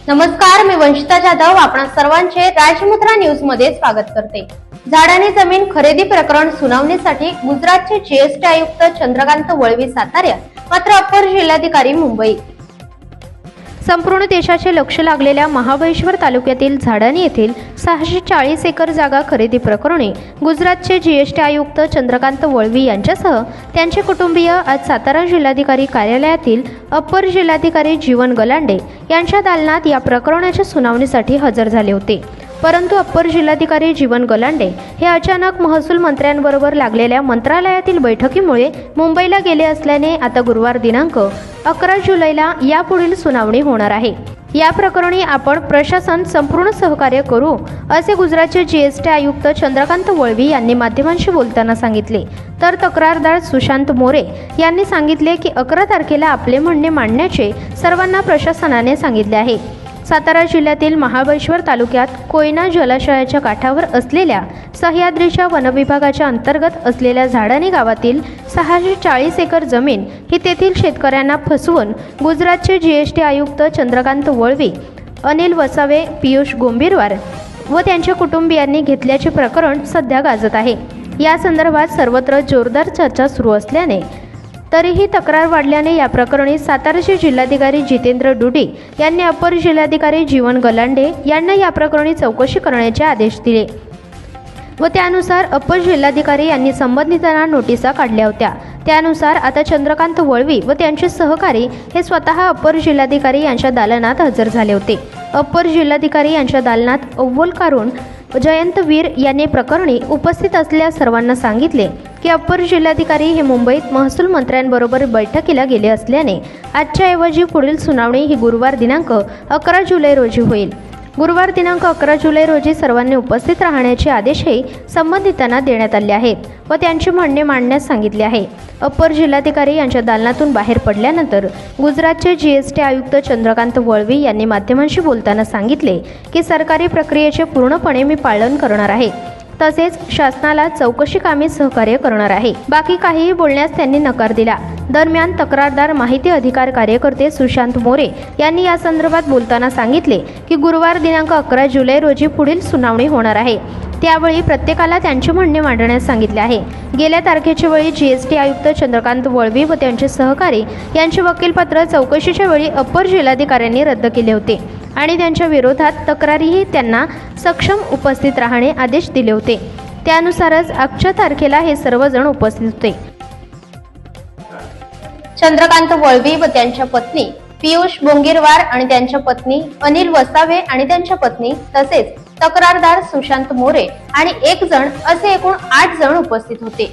नमस्कार, मी वंशिता जाधव आपण सर्वांचे राजमुद्रा न्यूज मध्ये स्वागत करते। झाडांनी जमीन खरेदी प्रकरण सुनावणीसाठी गुजरातचे जीएसटी आयुक्त चंद्रकांत वळवी सातारा मात्र अप्पर जिल्हाधिकारी मुंबई। संपूर्ण देशाचे लक्ष लागलेल्या महाबळेश्वर तालुक्यातील झाडानी येथील 640 एकर जागा खरेदी प्रकरणी गुजरातचे जीएसटी आयुक्त चंद्रकांत वळवी यांच्यासह त्यांचे कुटुंबीय आज सातारा जिल्हाधिकारी कार्यालयातील अप्पर जिल्हाधिकारी जीवन गलांडे यांच्या दालनात या प्रकरणाच्या सुनावणीसाठी हजर झाले होते। परंतु अप्पर जिल्हाधिकारी जीवन गलांडे हे अचानक महसूल मंत्र्यांबरोबर लागलेल्या मंत्रालयातील बैठकीमुळे मुंबईला गेले असल्याने आता गुरुवार दिनांक 11 जुलैला यापुढील सुनावणी होणार आहे। या प्रकरणी आपण प्रशासन संपूर्ण सहकार्य करू असे गुजरातचे जीएसटी आयुक्त चंद्रकांत वळवी यांनी माध्यमांशी बोलताना सांगितले। तर तक्रारदार सुशांत मोरे यांनी सांगितले की 11 तारखेला आपले म्हणणे मांडण्याचे सर्वांना प्रशासनाने सांगितले आहे। सातारा जिल्ह्यातील महाबळेश्वर तालुक्यात कोयना जलाशयाच्या काठावर असलेल्या सह्याद्रीच्या वनविभागाच्या अंतर्गत असलेल्या झाडानी गावातील 640 एकर जमीन ही तेथील शेतकऱ्यांना फसवून गुजरातचे जीएसटी आयुक्त चंद्रकांत वळवी, अनिल वसावे, पियुष गोंबीरवार व त्यांच्या कुटुंबियांनी घेतल्याचे प्रकरण सध्या गाजत आहे। या संदर्भात सर्वत्र जोरदार चर्चा सुरू असल्याने तरीही तक्रार वाढल्याने या प्रकरणी साताराचे जिल्हाधिकारी जितेंद्र डुडी यांनी अप्पर जिल्हाधिकारी जीवन गलांडे यांना या प्रकरणी चौकशी करण्याचे आदेश दिले व त्यानुसार अप्पर जिल्हाधिकारी यांनी संबंधितांना नोटिसा काढल्या होत्या। त्यानुसार आता चंद्रकांत वळवी व त्यांचे सहकारी हे स्वतः अप्पर जिल्हाधिकारी यांच्या दालनात हजर झाले होते। अप्पर जिल्हाधिकारी यांच्या दालनात अव्वल कारून जयंत वीर यांनी प्रकरणी उपस्थित असलेल्या सर्वांना सांगितले की अप्पर जिल्हाधिकारी हे मुंबईत महसूल मंत्र्यांबरोबर बैठकीला गेले असल्याने आजच्या ऐवजी पुढील सुनावणी ही गुरुवार दिनांक 11 जुलै रोजी होईल। गुरुवार दिनांक 11 जुलै रोजी सर्वांनी उपस्थित राहण्याचे आदेशही संबंधितांना देण्यात आले आहेत व त्यांचे म्हणणे मांडण्यास सांगितले आहे। अप्पर जिल्हाधिकारी यांच्या दालनातून बाहेर पडल्यानंतर गुजरातचे जीएसटी आयुक्त चंद्रकांत वळवी यांनी माध्यमांशी बोलताना सांगितले की सरकारी प्रक्रियेचे पूर्णपणे मी पालन करणार आहे, तसेच शासनाला चौकशी कामी सहकार्य करणार आहे। बाकी काहीही बोलण्यास त्यांनी नकार दिला। दरम्यान तक्रारदार माहिती अधिकार कार्यकर्ते सुशांत मोरे यांनी या संदर्भात बोलताना सांगितले की गुरुवार दिनांक 11 जुलै रोजी पुढील सुनावणी होणार आहे। त्यावेळी प्रत्येकाला त्यांचे म्हणणे मांडण्यास सांगितले आहे। गेल्या तारखेच्या वेळी जीएसटी आयुक्त चंद्रकांत वळवी व त्यांचे सहकारी यांचे वकीलपत्र चौकशीच्या वेळी अप्पर जिल्हाधिकाऱ्यांनी रद्द केले होते आणि त्यांच्या विरोधात तक्रारीही त्यांना सक्षम उपस्थित राहणे आदेश दिले होते। त्यानुसारच आजच्या तारखेला हे सर्वजण उपस्थित होते। चंद्रकांत वळवी व त्यांच्या पत्नी पियुष गोंबीरवार आणि त्यांच्या पत्नी अनिल वसावे आणि त्यांच्या पत्नी तसेच तक्रारदार सुशांत मोरे आणि एक जण असे एकूण 8 जण उपस्थित होते।